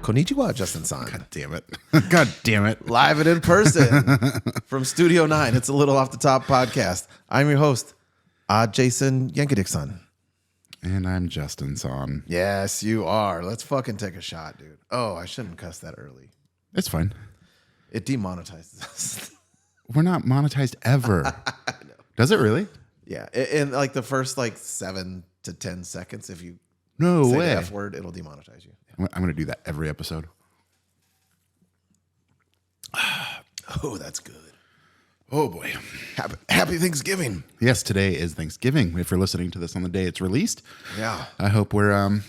Konnichiwa, Justin-san. God damn it. God damn it. Live and in person from Studio 9. It's a Little Off the Top podcast. I'm your host, Jason Yankovic-san. And I'm Justin-san. Yes, you are. Let's fucking take a shot, dude. Oh, I shouldn't cuss that early. It's fine. It demonetizes us. We're not monetized ever. Does it really? Yeah. In like the first 7 to 10 seconds, if you No say way. the F word, it'll demonetize you. I'm going to do that every episode. Oh, that's good. Oh, boy. Happy Thanksgiving. Yes, today is Thanksgiving. If you're listening to this on the day it's released. Yeah. I hope we're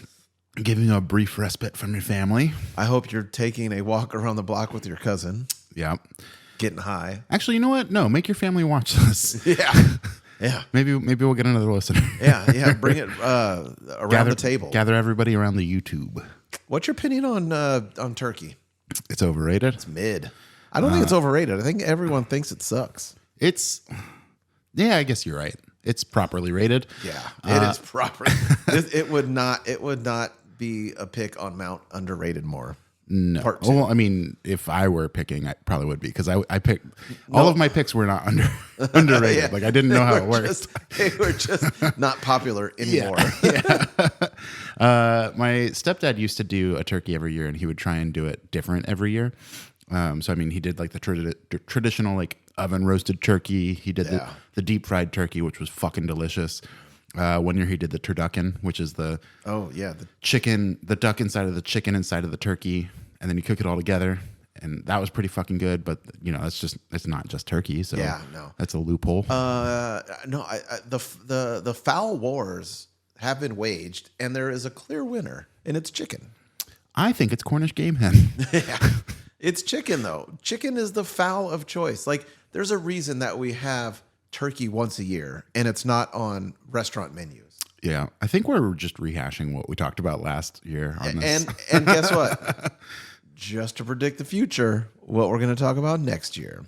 giving you a brief respite from your family. I hope you're taking a walk around the block with your cousin. Yeah. Getting high. Actually, you know what? No, make your family watch this. Yeah. Yeah. Maybe we'll get another listener. Yeah. Bring it around the table. Gather everybody around the YouTube. What's your opinion on turkey? It's overrated. It's mid. I don't think it's overrated. I think everyone thinks it sucks. Yeah, I guess you're right. It's properly rated. Yeah, it is proper. It would not be a pick on Mount Underrated more. No. Part 2. Well, I mean, if I were picking, I probably would be because I picked all of my picks were not underrated. Yeah. Like I didn't know how it worked. They were just not popular anymore. Yeah. My stepdad used to do a turkey every year, and he would try and do it different every year. So I mean, he did like the traditional like oven roasted turkey. He did the deep fried turkey, which was fucking delicious. 1 year he did the turducken, which is the chicken, the duck inside of the chicken inside of the turkey, and then you cook it all together, and that was pretty fucking good. But you know, it's not just turkey, so that's a loophole. The foul wars have been waged, and there is a clear winner, and it's chicken. I think it's Cornish game hen. Yeah. It's chicken, though. Chicken is the fowl of choice. Like, there's a reason that we have turkey once a year, and it's not on restaurant menus. Yeah, I think we're just rehashing what we talked about last year on this. And guess what? Just to predict the future, what we're going to talk about next year.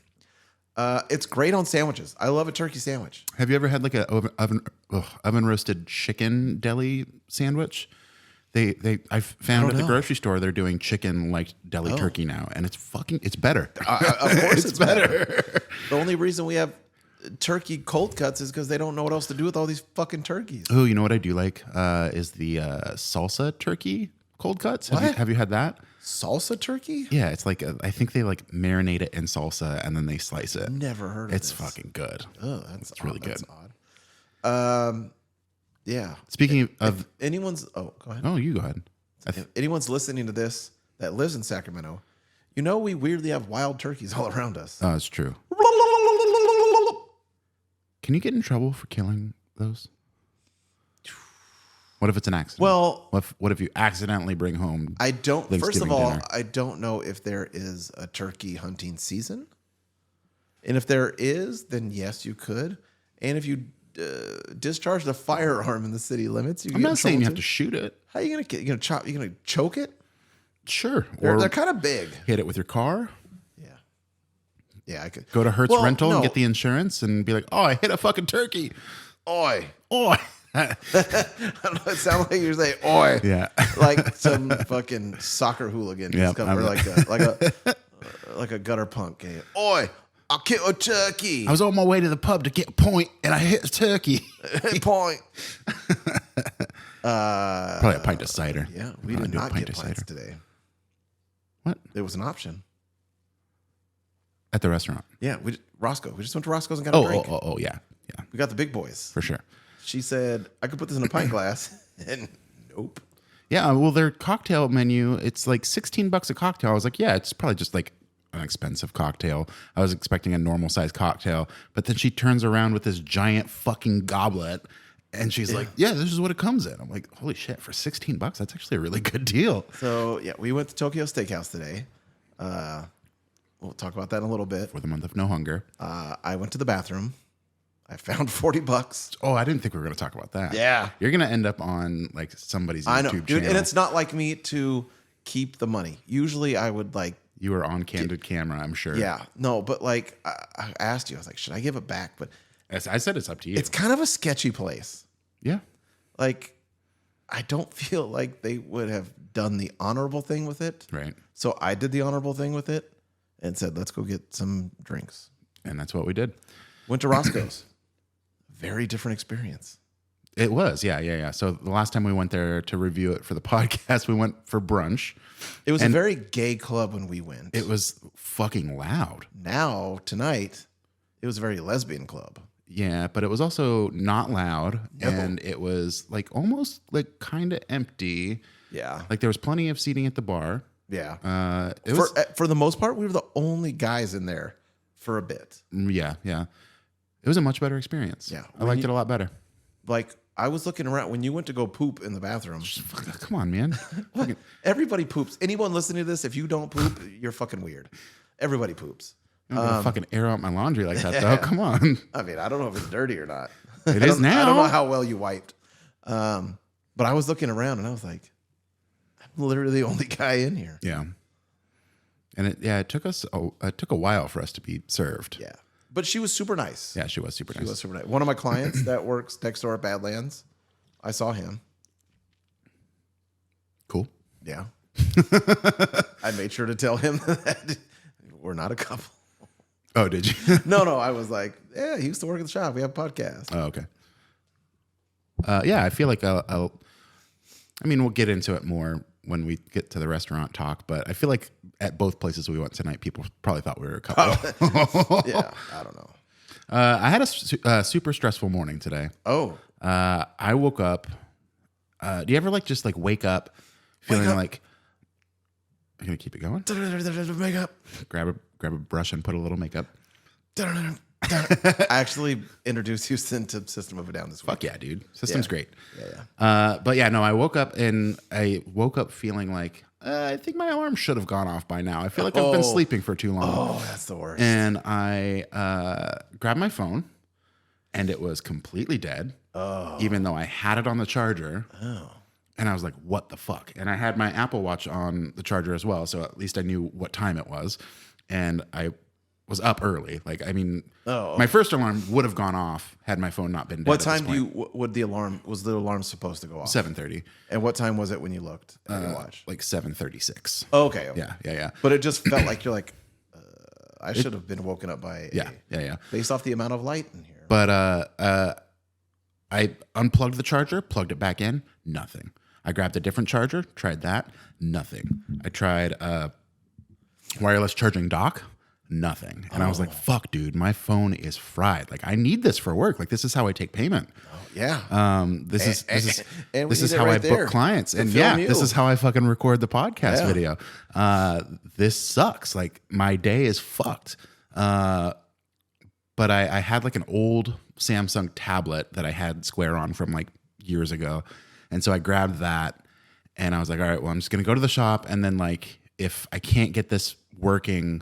It's great on sandwiches. I love a turkey sandwich. Have you ever had like a oven roasted chicken deli sandwich? I found at the grocery store they're doing chicken like deli turkey now, and it's better. Of course, it's better. The only reason we have turkey cold cuts is because they don't know what else to do with all these fucking turkeys. Oh, you know what I do like is the salsa turkey cold cuts. Have you had that? Salsa turkey? Yeah, it's like I think they like marinate it in salsa and then they slice it. Never heard of it. It's fucking good. Oh, that's really good. That's odd. Yeah. Speaking of anyone's, go ahead. Oh, you go ahead. If anyone's listening to this that lives in Sacramento, you know we weirdly have wild turkeys all around us. Oh, it's true. Can you get in trouble for killing those? What if it's an accident? Well, what if you accidentally bring home? First of all, dinner? I don't know if there is a turkey hunting season, and if there is, then yes, you could. And if you discharged a firearm in the city limits, I'm not saying you have to shoot it. How are you gonna chop? You gonna choke it? Sure. They're kind of big. Hit it with your car. Yeah, I could go to Hertz Rental and get the insurance and be like, "Oh, I hit a fucking turkey." Oi. I don't know. It sounds like you're saying "oi." Yeah. Like some fucking soccer hooligan. Yeah. Or like a gutter punk. Oi. I'll kill a turkey. I was on my way to the pub to get a point, and I hit a turkey. Point. Probably a pint of cider. Yeah, we did not get pints today. What? It was an option. At the restaurant? Yeah, Roscoe. We just went to Roscoe's and got a drink. Oh, yeah. We got the big boys. For sure. She said, I could put this in a pint glass. And nope. Yeah, well, their cocktail menu, it's like $16 a cocktail. I was like, yeah, it's probably just like an expensive cocktail. I was expecting a normal size cocktail, but then she turns around with this giant fucking goblet and she's like, yeah, this is what it comes in. I'm like, holy shit, for $16, that's actually a really good deal. So yeah, we went to Tokyo Steakhouse today. We'll talk about that in a little bit. For the month of no hunger. I went to the bathroom. I found $40. Oh, I didn't think we were going to talk about that. Yeah. You're going to end up on like somebody's YouTube channel. Dude, and it's not like me to keep the money. Usually I would like... You were on candid camera, I'm sure. Yeah. No, but like I asked you, I was like, should I give it back? But I said it's up to you. It's kind of a sketchy place. Yeah. Like, I don't feel like they would have done the honorable thing with it. Right. So I did the honorable thing with it and said, let's go get some drinks. And that's what we did. Went to Roscoe's. Very different experience. It was. Yeah. So the last time we went there to review it for the podcast, we went for brunch. It was a very gay club when we went. It was fucking loud. Now, tonight, it was a very lesbian club. Yeah, but it was also not loud. No. And it was like almost like kind of empty. Yeah. Like there was plenty of seating at the bar. Yeah. It was, for the most part, we were the only guys in there for a bit. yeah. It was a much better experience. Yeah. I liked it a lot better. Like, I was looking around when you went to go poop in the bathroom. Come on, man. Fucking- Everybody poops. Anyone listening to this, if you don't poop, you're fucking weird. Everybody poops. I'm not gonna fucking air out my laundry like that, though. Come on. I mean, I don't know if it's dirty or not. It is now. I don't know how well you wiped. But I was looking around and I was like, I'm literally the only guy in here. Yeah. And it took a while for us to be served. Yeah. But she was super nice. Yeah, she was super nice. She was super nice. One of my clients that works next door at Badlands, I saw him. Cool. Yeah. I made sure to tell him that we're not a couple. Oh, did you? No, I was like, yeah, he used to work at the shop. We have a podcast. Oh, okay. Yeah, I feel like I mean, we'll get into it more when we get to the restaurant talk, but I feel like at both places we went tonight, people probably thought we were a couple. Yeah, I don't know. I had a super stressful morning today. Oh. I woke up. Do you ever just wake up feeling like I'm gonna keep it going? Makeup. Grab a brush and put a little makeup. I actually introduced Houston to System of a Down this week. Fuck yeah, dude. System's great. Yeah. But yeah, no, I woke up feeling like I think my alarm should have gone off by now. I feel like I've been sleeping for too long. Oh, that's the worst. And I grabbed my phone and it was completely dead. Oh. Even though I had it on the charger. Oh. And I was like, what the fuck? And I had my Apple Watch on the charger as well. So at least I knew what time it was. And I was up early. My first alarm would have gone off had my phone not been dead. What time was the alarm supposed to go off? 7:30. And what time was it when you looked at your watch? 7:36. Oh, okay. Yeah. But it just felt like you're like, I should have been woken up by Yeah. based off the amount of light in here. But I unplugged the charger, plugged it back in, nothing. I grabbed a different charger, tried that, nothing. I tried a wireless charging dock, nothing. And I was like, fuck, dude, my phone is fried. Like, I need this for work. Like, this is how I take payment. Yeah. This is how right I there book clients. And film yeah, you. this is how I fucking record the podcast video. This sucks. Like, my day is fucked. But I had an old Samsung tablet that I had Square on from years ago. And so I grabbed that and I was like, all right, well, I'm just going to go to the shop. And then if I can't get this working,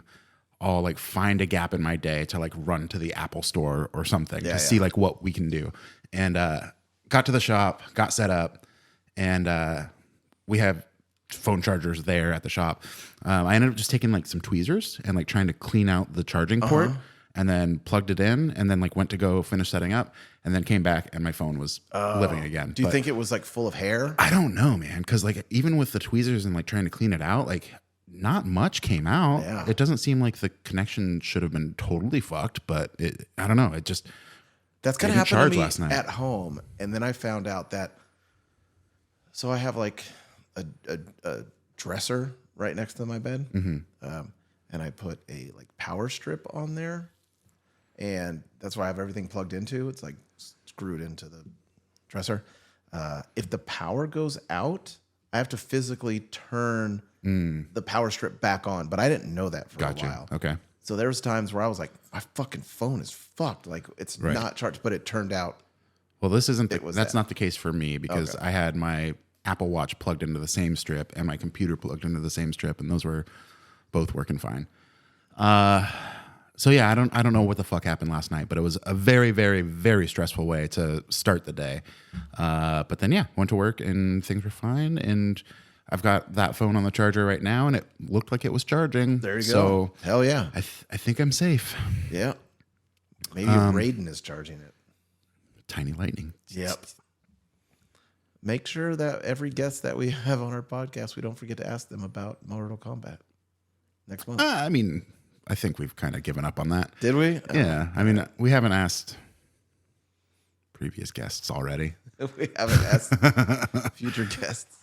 I'll find a gap in my day to run to the Apple store or something to see what we can do. And got to the shop, got set up, and we have phone chargers there at the shop. I ended up just taking some tweezers and trying to clean out the charging port, and then plugged it in, and then went to go finish setting up, and then came back and my phone was living again. Do you think it was full of hair? I don't know, man, because even with the tweezers and trying to clean it out, not much came out. Yeah. It doesn't seem like the connection should have been totally fucked, but I don't know. It just that's kind of happened to me last night at home, and then I found out that. So I have a dresser right next to my bed, and I put a power strip on there, and that's why I have everything plugged into. It's screwed into the dresser. If the power goes out, I have to physically turn the power strip back on, but I didn't know that for a while. Okay. So there was times where I was like, my fucking phone is fucked. It's not charged, but it turned out. Well, that's not the case for me because I had my Apple Watch plugged into the same strip and my computer plugged into the same strip, and those were both working fine. So yeah, I don't know what the fuck happened last night, but it was a very, very, very stressful way to start the day. But then went to work and things were fine, and I've got that phone on the charger right now, and it looked like it was charging. There you go. So hell yeah. I think I'm safe. Yeah. Maybe Raiden is charging it. Tiny lightning. Yep. make sure that every guest that we have on our podcast, we don't forget to ask them about Mortal Kombat next month. I mean, I think we've kind of given up on that. Did we? Yeah. I mean, we haven't asked previous guests already. We haven't asked future guests.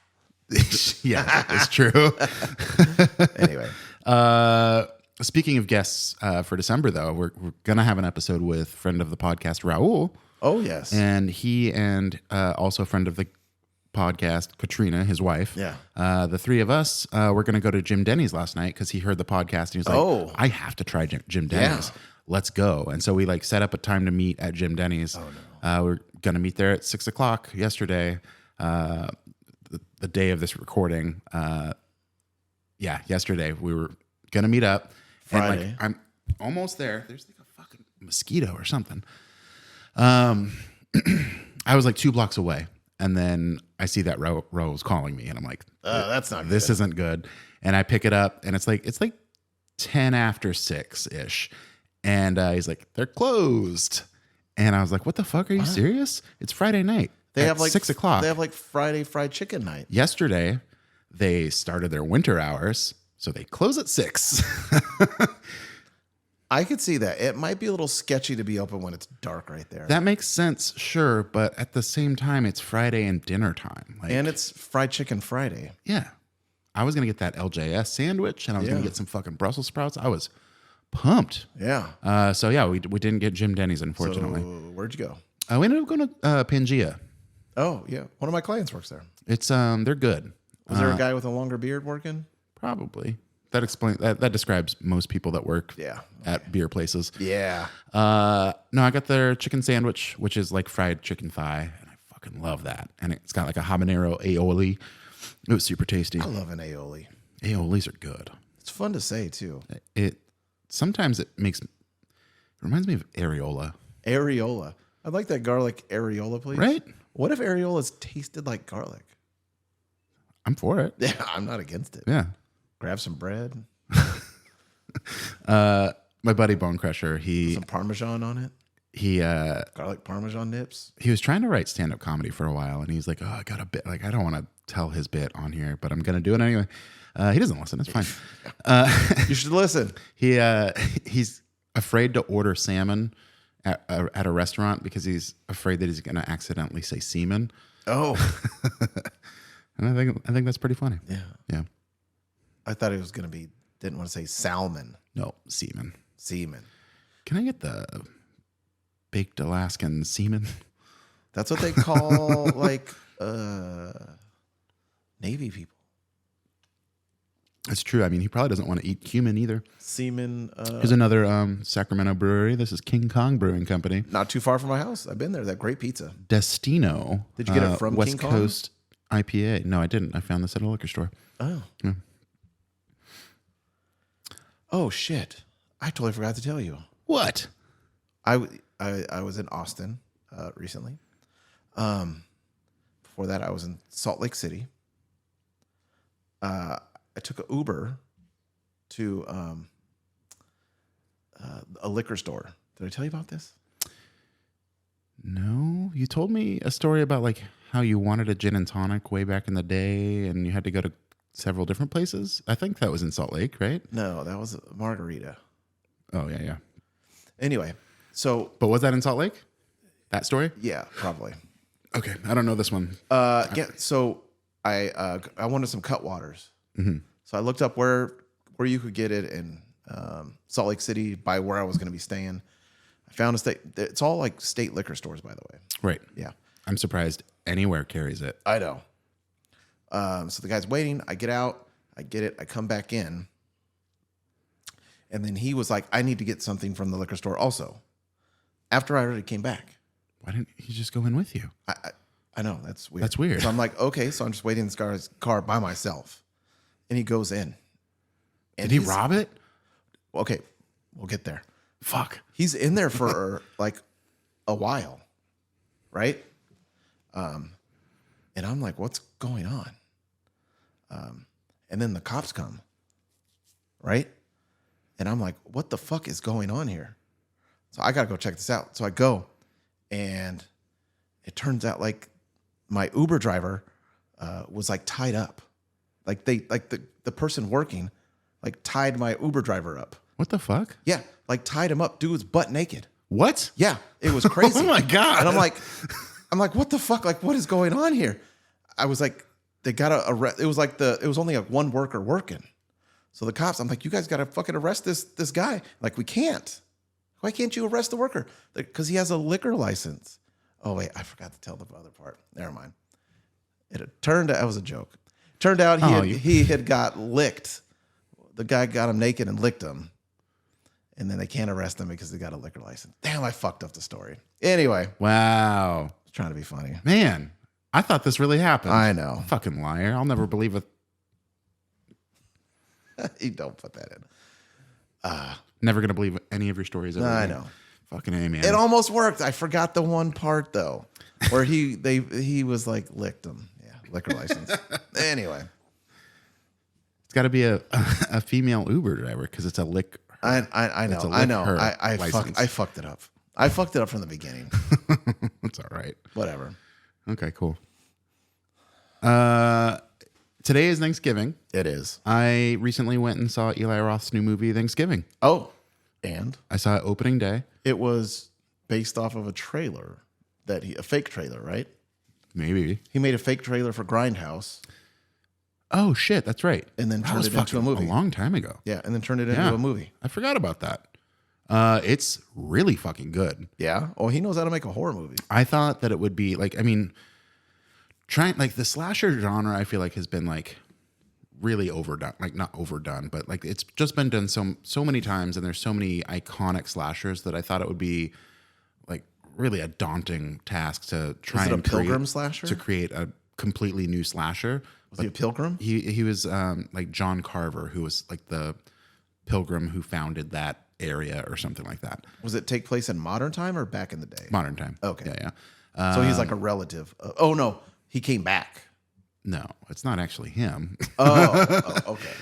Yeah, it's true. Anyway. Speaking of guests for December, though, we're going to have an episode with friend of the podcast, Raul. Oh, yes. And he and also friend of the podcast, Katrina, his wife. Yeah. The three of us, we're going to go to Jim Denny's last night because he heard the podcast and he was like, I have to try Jim Denny's. Yeah. Let's go. And so we like set up a time to meet at Jim Denny's. Oh, no. We're going to meet there at 6:00 yesterday, the day of this recording. Yesterday we were going to meet up. Friday. And like, I'm almost there. There's like a fucking mosquito or something. I was like 2 blocks away. And then I see that Rose calling me, and I'm like, that's not this good. isn't good. And I pick it up, and it's like 10 after 6-ish. And he's like, they're closed. And I was like, what the fuck? Are you serious? It's Friday night. They have like 6:00. They have like Friday fried chicken night. Yesterday, they started their winter hours, so they close at 6. I could see that. It might be a little sketchy to be open when it's dark right there. That makes sense, sure, but at the same time, it's Friday and dinner time. Like, and it's fried chicken Friday. yeah, I was gonna get that LJS sandwich, and I was gonna get some fucking Brussels sprouts. I was pumped. Yeah. So yeah, we didn't get Jim Denny's, unfortunately. So where'd you go? We ended up going to Pangea. Oh, yeah. One of my clients works there. It's they're good. Was there a guy with a longer beard working? Probably. That describes most people that work Yeah. at beer places. Yeah. No, I got their chicken sandwich, which is like fried chicken thigh, and I fucking love that. And it's got like a habanero aioli. It was super tasty. I love an aioli. Aiolis are good. It's fun to say too. Sometimes it reminds me of areola. Areola. I'd like that garlic areola, please. Right? What if areolas tasted like garlic? I'm for it. Yeah, I'm not against it. Yeah. Grab some bread, My buddy Bone Crusher, some Parmesan on it, he garlic Parmesan nips. he was trying to write stand-up comedy for a while, and he's like, oh, I got a bit. Like, I don't want to tell his bit on here, but I'm going to do it anyway. He doesn't listen. It's fine. You should listen. He's afraid to order salmon at a restaurant because he's afraid that he's going to accidentally say semen. Oh. And I think that's pretty funny. Yeah. Yeah. I thought it was going to be, didn't want to say salmon. No, semen. Semen. Can I get the baked Alaskan semen? That's what they call like Navy people. That's true. I mean, he probably doesn't want to eat cumin either. Semen. Here's another Sacramento brewery. This is King Kong Brewing Company. Not too far from my house. I've been there. That great pizza. Destino. Did you get it from West King Kong? Coast IPA? No, I didn't. I found this at a liquor store. Oh. Yeah. Oh, shit. I totally forgot to tell you. What? I was in Austin recently. Before that, I was in Salt Lake City. I took an Uber to a liquor store. Did I tell you about this? No, you told me a story about like how you wanted a gin and tonic way back in the day, and you had to go to several different places. I think that was in Salt Lake, right? No, that was a margarita. Oh yeah, yeah. Anyway, so But was that in Salt Lake? That story? yeah, probably. Okay, I don't know this one. Yeah. So I wanted some Cutwaters. Mm-hmm. So I looked up where you could get it in Salt Lake City by where I was going to be staying. I found a state. It's all like state liquor stores, by the way. Right. Yeah. I'm surprised anywhere carries it. I know. So the guy's waiting. I get out. I get it. I come back in. And then he was like, I need to get something from the liquor store also. After I already came back. Why didn't he just go in with you? I know. That's weird. That's weird. So I'm like, okay. So I'm just waiting in this guy's car by myself. And he goes in. And Did he rob it? Okay. We'll get there. Fuck. He's in there for like a while. Right? And I'm like, what's going on? And then the cops come. Right? And I'm like, what the fuck is going on here? So I got to go check this out. So I go, and it turns out like my Uber driver was like tied up. Like the person working like tied my Uber driver up. What the fuck? Yeah, like tied him up. Dude was butt naked. What? Yeah, it was crazy. Oh my God. And I'm like, what the fuck? Like, what is going on here? I was like, they gotta arrest. It was only like one worker working. So the cops, I'm like, you guys gotta fucking arrest this guy. Like, we can't. Why can't you arrest the worker? Because he has a liquor license. Oh wait, I forgot to tell the other part. Never mind. It turned out, that was a joke. Turned out he had got licked. The guy got him naked and licked him. And then they can't arrest him because they got a liquor license. Damn, I fucked up the story. Anyway. Wow. I was trying to be funny. Man, I thought this really happened. I know. Fucking liar. I'll never believe it. You don't put that in. Never going to believe any of your stories ever. I know. Fucking A, man. It almost worked. I forgot the one part, though, where he was like, licked him. Yeah, liquor license. Anyway. It's got to be a female Uber driver because it's a lick. I know. I know. I fucked it up. I fucked it up from the beginning. That's all right. Whatever. Okay, cool. Today is Thanksgiving. It is. I recently went and saw Eli Roth's new movie, Thanksgiving. Oh, and? I saw it opening day. It was based off of a trailer, a fake trailer, right? Maybe. He made a fake trailer for Grindhouse. Oh, shit, that's right. And then That turned was it into a movie. A long time ago. Yeah, and then turned it into a movie. I forgot about that. It's really fucking good. Yeah? Oh, he knows how to make a horror movie. I thought that it would be like, I mean, the slasher genre, I feel like has been like really overdone. Like not overdone, but like it's just been done so many times, and there's so many iconic slashers that I thought it would be like really a daunting task to try and pilgrim slasher? To create a completely new slasher. Was he a pilgrim? He was like John Carver, who was like the pilgrim who founded that area or something like that. Was it take place in modern time or back in the day? Modern time. Okay. Yeah. So he's like a relative. Oh no, he came back. No, it's not actually him. Oh, okay.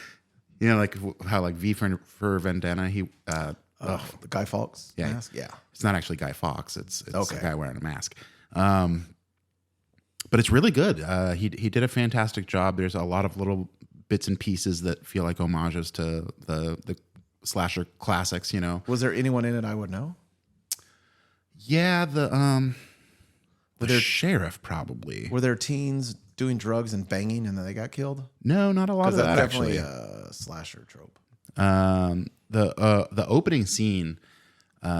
You know, like how like V for Vendetta, the Guy Fawkes mask? Yeah. It's not actually Guy Fawkes. It's okay. a guy wearing a mask. But it's really good. He did a fantastic job. There's a lot of little bits and pieces that feel like homages to the slasher classics, you know. Was there anyone in it I would know? Yeah, the sheriff probably. Were there teens doing drugs and banging and then they got killed? No, not a lot of that definitely actually. A slasher trope. The opening scene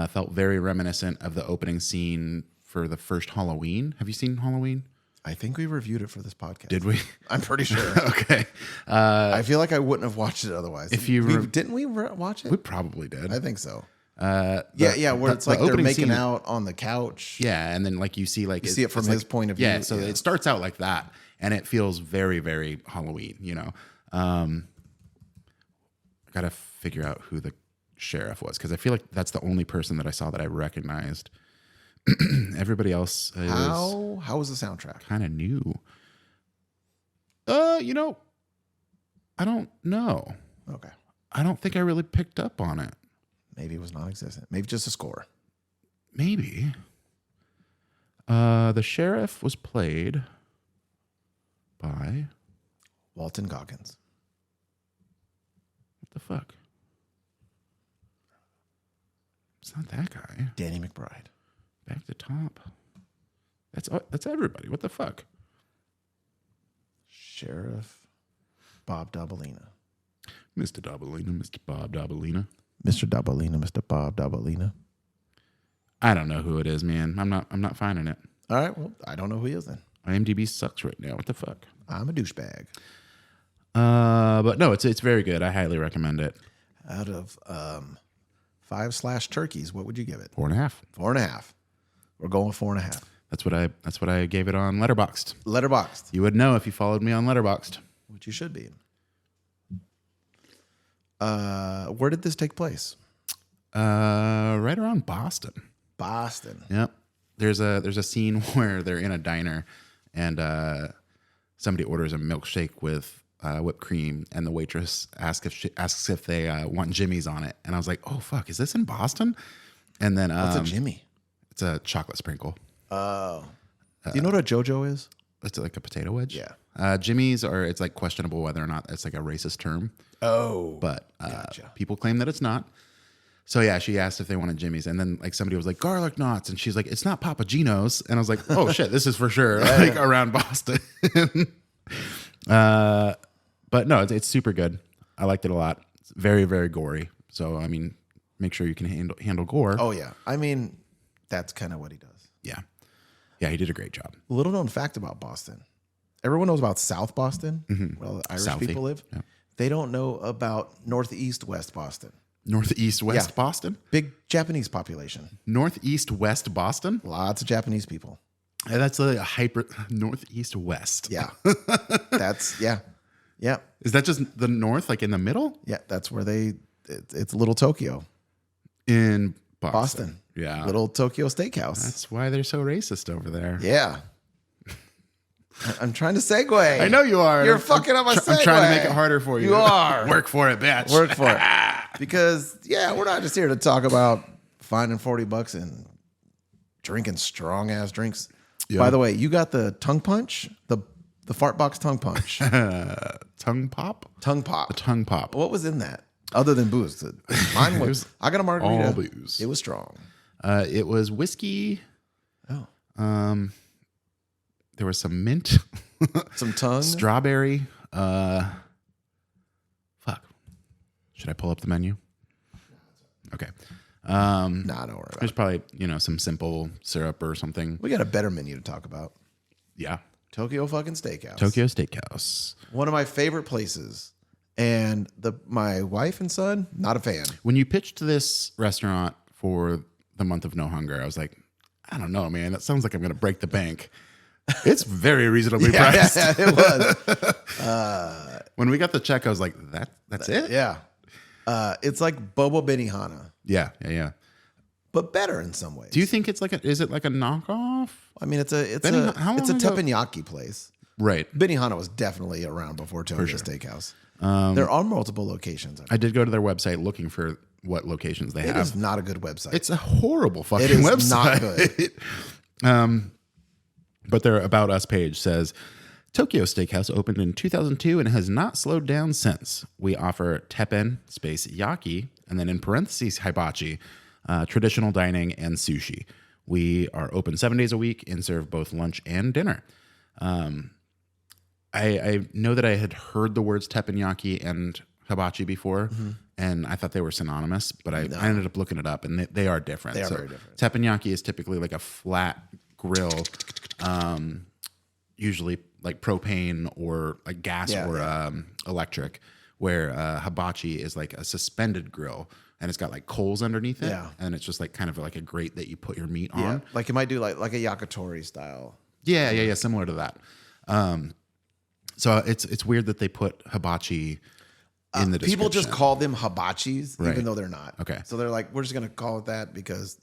felt very reminiscent of the opening scene for the first Halloween. Have you seen Halloween? I think we reviewed it for this podcast. Did we? I'm pretty sure. Okay. I feel like I wouldn't have watched it otherwise. Didn't we watch it? We probably did. I think so. Where it's like they're making out on the couch. Yeah, and then like you see like you see it from his point of view. Yeah, so it starts out like that, and it feels very, very Halloween. You know, I gotta figure out who the sheriff was because I feel like that's the only person that I saw that I recognized. Everybody else is how was the soundtrack? Kind of new. You know, I don't know. Okay. I don't think I really picked up on it. Maybe it was non-existent. Maybe just a score. Maybe. The sheriff was played by Walton Goggins. What the fuck? It's not that guy. Danny McBride. Back to top. That's everybody. What the fuck? Sheriff Bob Dabalina. Mr. Dabalina, Mr. Bob Dabalina. Mr. Dabalina, Mr. Bob Dabalina. I don't know who it is, man. I'm not finding it. All right, well, I don't know who he is then. IMDb sucks right now. What the fuck? I'm a douchebag. But no, it's very good. I highly recommend it. Out of 5 slash turkeys, what would you give it? 4.5. 4.5. We're going with 4.5. That's what I gave it on Letterboxd. Letterboxd. You would know if you followed me on Letterboxd. Which you should be. Where did this take place? Right around Boston. Boston. Yep. There's a scene where they're in a diner and somebody orders a milkshake with whipped cream, and the waitress asks if they want Jimmy's on it, and I was like, oh fuck, is this in Boston? And then what's a Jimmy? It's a chocolate sprinkle. Oh. Do you know what a JoJo is? It's like a potato wedge. Yeah. Jimmy's it's like questionable whether or not it's like a racist term. Oh, But gotcha. people claim that it's not. So yeah, she asked if they wanted Jimmy's, and then like somebody was like garlic knots, and she's like, it's not Papa Gino's, and I was like, oh shit, this is for sure like around Boston. But no, it's super good. I liked it a lot. It's very, very gory. So I mean, make sure you can handle gore. Oh yeah, I mean, that's kind of what he does. Yeah, he did a great job. Little known fact about Boston: everyone knows about South Boston, where all the Irish Southie. people live. Yeah. They don't know about Northeast West Boston. Northeast West Yeah. Boston? Big Japanese population. Northeast West Boston? Lots of Japanese people. And that's a hyper Northeast West. Yeah. That's, yeah. Yeah. Is that just the north, like in the middle? Yeah. That's where it's Little Tokyo. In Boston. Yeah. Little Tokyo Steakhouse. That's why they're so racist over there. Yeah. I'm trying to segue. I know you are. You're fucking up my segue. I'm trying to make it harder for you. You are. Work for it, bitch. Work for it. Because, yeah, we're not just here to talk about finding $40 and drinking strong ass drinks. Yeah. By the way, you got the tongue punch, the fart box tongue punch, Tongue pop? tongue pop. A tongue pop. What was in that other than booze? Mine was. I got a margarita. all booze. It was strong. It was whiskey. Oh, There was some mint. some tongue. Strawberry. Fuck. Should I pull up the menu? Okay. Nah, don't worry about There's it. probably, some simple syrup or something. We got a better menu to talk about. Yeah. Tokyo fucking Steakhouse. Tokyo Steakhouse. One of my favorite places. And my wife and son, not a fan. When you pitched this restaurant for the month of no hunger, I was like, I don't know, man. That sounds like I'm going to break the bank. It's very reasonably priced. Yeah, it was. When we got the check, I was like, that's it? Yeah. It's like Bobo Benihana, Yeah. but better in some ways. Do you think is it like a knockoff? I mean, it's a How it's a long ago- teppanyaki place. Right. Benihana was definitely around before Tokyo Steakhouse. There are multiple locations. I did go to their website looking for what locations they It have. is not a good website. It's a horrible fucking It is website. not good. But their About Us page says, Tokyo Steakhouse opened in 2002 and has not slowed down since. We offer teppen, yaki, and then in parentheses, hibachi, traditional dining, and sushi. We are open 7 days a week and serve both lunch and dinner. I know that I had heard the words teppanyaki and hibachi before, and I thought they were synonymous, but I ended up looking it up, and they are different. They are very different. Teppanyaki is typically like a flat grill, usually like propane or like gas or electric, where hibachi is like a suspended grill, and it's got like coals underneath it, and it's just like kind of like a grate that you put your meat on. Like you might do like a yakitori style. Yeah, similar to that. So it's weird that they put hibachi in the description. People just call them hibachis, Right. even though they're not. Okay. So they're like, we're just going to call it that because,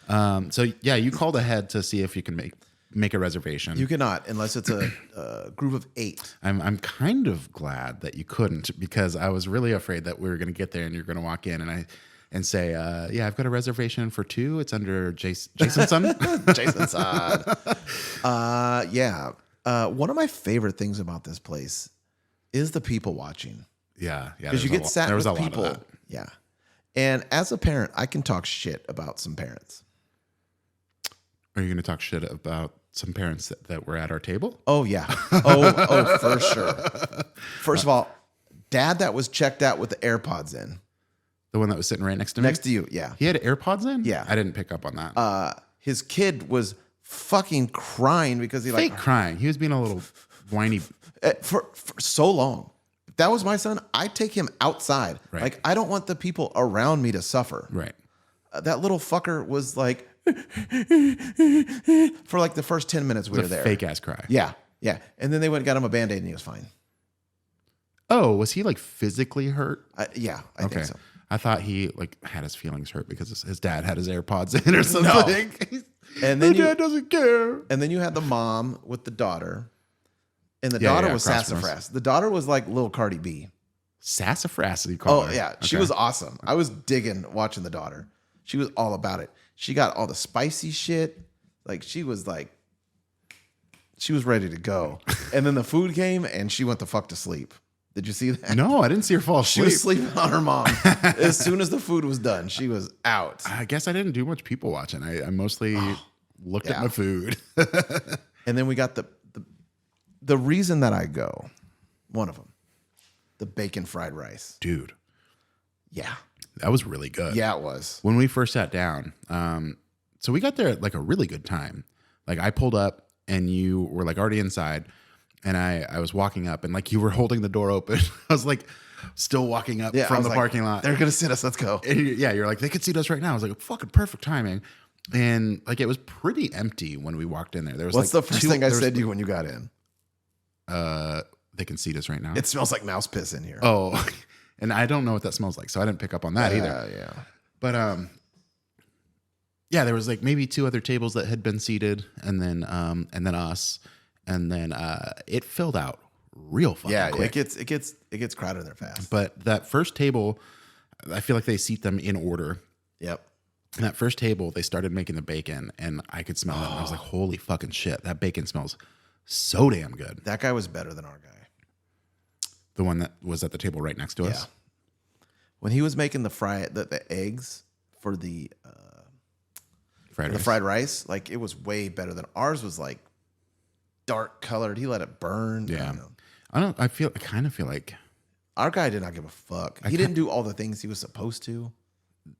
So yeah, you called ahead to see if you can make a reservation. You cannot unless it's a group of 8. I'm kind of glad that you couldn't, because I was really afraid that we were going to get there and you're going to walk in and say, yeah, I've got a reservation for 2. It's under Jason's son. Jason's son. Yeah. One of my favorite things about this place is the people watching. Yeah. Because you get sat there was with a lot people. of that. Yeah. And as a parent, I can talk shit about some parents. Are you going to talk shit about some parents that were at our table? Oh, yeah. Oh, for sure. First of all, dad that was checked out with the AirPods in. The one that was sitting right next to me? Next to you, yeah. He had AirPods in? Yeah. I didn't pick up on that. His kid was fucking crying because he Fake crying. He was being a little whiny. for so long. If that was my son, I'd take him outside. Right. Like, I don't want the people around me to suffer. Right. That little fucker was like, for like the first 10 minutes we were there. Fake ass cry. Yeah. And then they went and got him a Band-Aid and he was fine. Oh, was he like physically hurt? I think so. I thought he like had his feelings hurt because his dad had his AirPods in or something. And then dad doesn't care. And then you had the mom with the daughter. And the Yeah, daughter yeah, was across from us. sassafras. The daughter was like Lil Cardi B. Sassafras, you call Oh, her. yeah. She Okay. was awesome. I was digging watching the daughter. She was all about it. She got all the spicy shit. Like, she was like, She was ready to go. And then the food came and she went the fuck to sleep. Did you see that? No, I didn't see her fall She asleep. was sleeping on her mom. As soon as the food was done, she was out. I guess I didn't do much people watching. I mostly looked at my food. And then we got the reason that I go, one of them, the bacon fried rice. Dude, Yeah. that was really good. Yeah, it was. When we first sat down, so we got there at like a really good time. Like I pulled up and you were like already inside, and I was walking up and like you were holding the door open. I was like still walking up from the parking lot. They're going to sit us. Let's go. And you're like, they could seat us right now. I was like, fucking perfect timing. And like it was pretty empty when we walked in there. There was What's like the first thing I said to you when you got in? They can seat us right now. It smells like mouse piss in here. Oh, and I don't know what that smells like, so I didn't pick up on that either. Yeah. But yeah, there was like maybe 2 other tables that had been seated, and then us, and then it filled out real fucking quick. It gets crowded in there fast. But that first table, I feel like they seat them in order. Yep. And that first table, they started making the bacon, and I could smell it. And I was like, holy fucking shit, that bacon smells so damn good. That guy was better than our guy. The one that was at the table right next to us. When he was making the eggs for the fried rice, like it was way better than ours. Was like dark colored. He let it burn. Yeah. I kind of feel like our guy did not give a fuck. He didn't do all the things he was supposed to.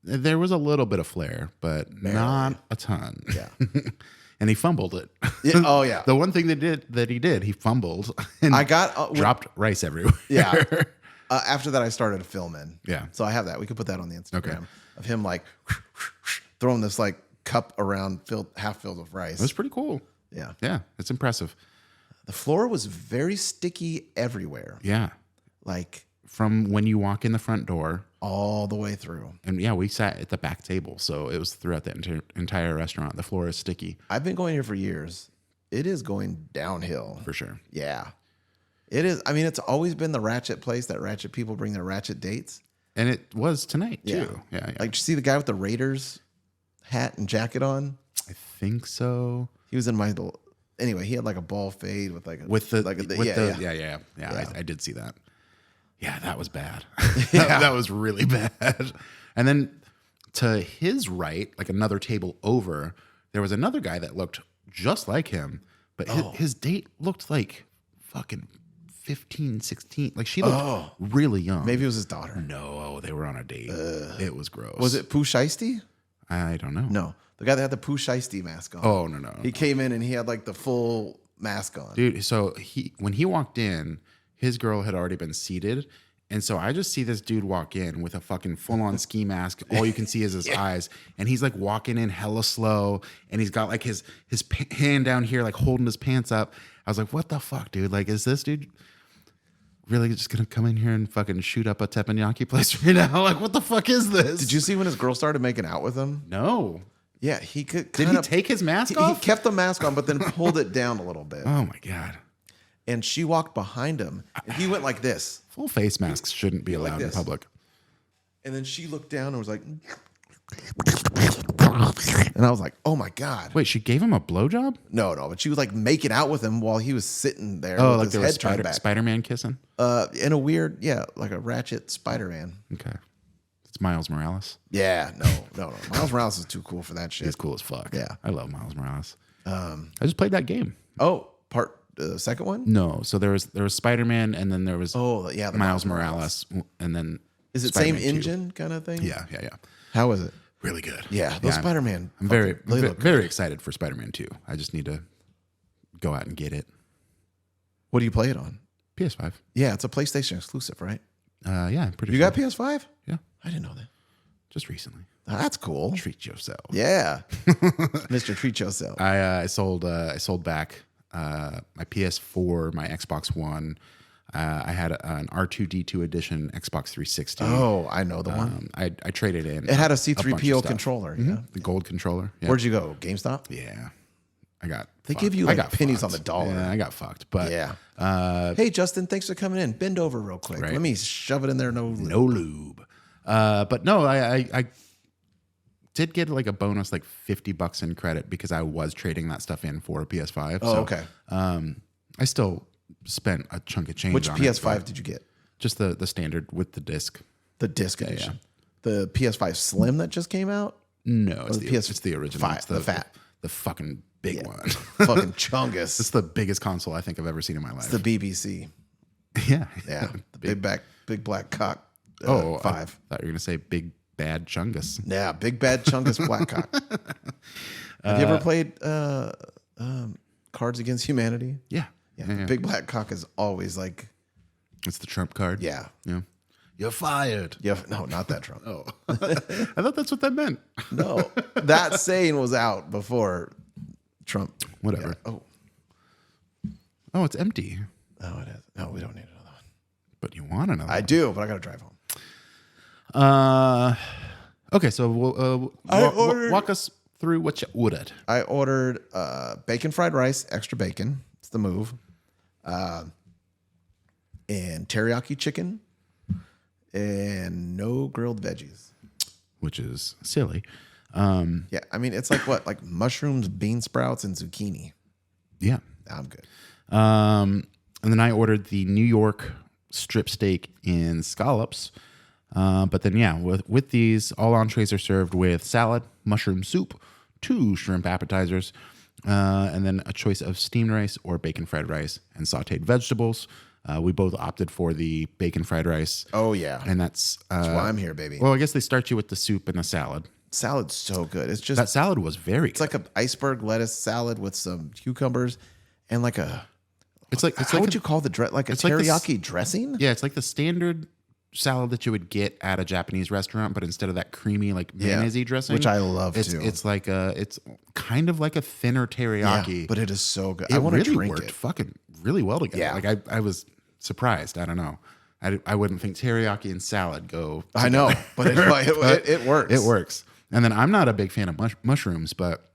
there was a little bit of flair, but not a ton. Yeah. And he fumbled it. Yeah. Oh yeah. The one thing he fumbled and I got dropped rice everywhere. Yeah. After that, I started filming. Yeah. So I have that. We could put that on the Instagram Okay. of him like throwing this like cup around half filled with rice. It was pretty cool. Yeah. Yeah, it's impressive. The floor was very sticky everywhere. Yeah. Like From when you walk in the front door. all the way through. And yeah, we sat at the back table, so it was throughout the entire restaurant. The floor is sticky. I've been going here for years. It is going downhill. For sure. Yeah. It is. I mean, it's always been the ratchet place that ratchet people bring their ratchet dates. And it was tonight, too. Yeah. Like, did you see the guy with the Raiders hat and jacket on? I think so. He was in my little... Anyway, he had like a ball fade with like a... Yeah. I did see that. Yeah, that was bad. That was really bad. And then to his right, like another table over, there was another guy that looked just like him, but his date looked like fucking 15, 16. Like she looked really young. Maybe it was his daughter. No, they were on a date. It was gross. Was it Pooh Shiesty? I don't know. No. The guy that had the Pooh Shiesty mask on. Oh, no. He came in and he had like the full mask on. Dude, so when he walked in, his girl had already been seated. And so I just see this dude walk in with a fucking full-on ski mask. All you can see is his eyes. And he's like walking in hella slow. And he's got like his hand down here, like holding his pants up. I was like, what the fuck, dude? Like, is this dude really just going to come in here and fucking shoot up a teppanyaki place right now? Like, what the fuck is this? Did you see when his girl started making out with him? No. Yeah, he could. Did he take his mask off? He kept the mask on, but then pulled it down a little bit. Oh, my God. And she walked behind him, and he went like this. Full face masks shouldn't be allowed like in this. public. And then she looked down and was like, and I was like, oh my God. Wait, she gave him a blowjob? No, but she was like making out with him while he was sitting there. Oh, with like his there was head turned back. Spider-Man kissing? In a weird, like a ratchet Spider-Man. Okay. It's Miles Morales. Yeah, no. Miles Morales is too cool for that shit. He's cool as fuck. Yeah. I love Miles Morales. I just played that game. Oh, second one? No, so there was Spider-Man, and then there was the Miles Morales, and then is it Spider-Man same 2. engine kind of thing? Yeah. How is it? Really good. Yeah, those Spider-Man. I'm very excited for Spider-Man 2. I just need to go out and get it. What do you play it on? PS5. Yeah, it's a PlayStation exclusive, right? Yeah, pretty You sure. got PS5? Yeah. I didn't know that. Just recently. That's cool. Treat yourself. Yeah. Mr. Treat Yourself. I sold back my PS4, my Xbox One. I had an R2D2 edition Xbox 360. Oh, I know the one. I traded in. It had a bunch of C3PO stuff. controller. Mm-hmm. Yeah. The gold controller. Yeah. Where'd you go? GameStop? Yeah. They give you like pennies on the fucked. dollar. Yeah, I got fucked. But yeah. Hey, Justin, thanks for coming in. Bend over real quick. Right. Let me shove it in there. No lube. But no, I did get like a bonus, like $50 in credit because I was trading that stuff in for a PS5. Oh, so, okay. I still spent a chunk of change Which on PS5 it, did you get? just the standard with the disc. The disc edition. The PS5 Slim that just came out? No, it's it's the original. Five, It's the fat. the fucking big one. Fucking chungus. It's the biggest console I think I've ever seen in my life. It's the BBC. Yeah. Yeah. The big black cock. I 5. thought you were gonna say big bad chungus. Yeah, big bad chungus black cock. Have you ever played Cards Against Humanity? Yeah. Yeah. Big black cock is always like. It's the trump card. Yeah. Yeah. You're fired. Yeah. No, not that Trump. Oh. I thought that's what that meant. No, that saying was out before Trump. Whatever. Yeah. Oh, it's empty. Oh, it is. No, we don't need another one. But you want another I one. do, but I got to drive home. Okay, so walk us through what you ordered. I ordered bacon fried rice, extra bacon. It's the move. And teriyaki chicken. And no grilled veggies. Which is silly. Yeah, I mean, it's like what? Like mushrooms, bean sprouts, and zucchini. Yeah. I'm good. And then I ordered the New York strip steak in scallops. But then, yeah, with these, all entrees are served with salad, mushroom soup, 2 shrimp appetizers, and then a choice of steamed rice or bacon fried rice and sauteed vegetables. We both opted for the bacon fried rice. Oh, yeah. And that's why I'm here, baby. Well, I guess they start you with the soup and the salad. Salad's so good. It's just That salad was very it's good. like an iceberg lettuce salad with some cucumbers and like a. It's like How would you call the dress? Like a it's like this- teriyaki dressing? Yeah, it's like the standard salad that you would get at a Japanese restaurant, but instead of that creamy like mayonnaise dressing, which I love it's, too. It's like it's kind of like a thinner teriyaki. Yeah, but it is so good. It I want to really drink worked it. fucking really well together. Yeah. Like I was surprised. I don't know. I wouldn't think teriyaki and salad go together. I know, but it works. It works. And then I'm not a big fan of mushrooms, but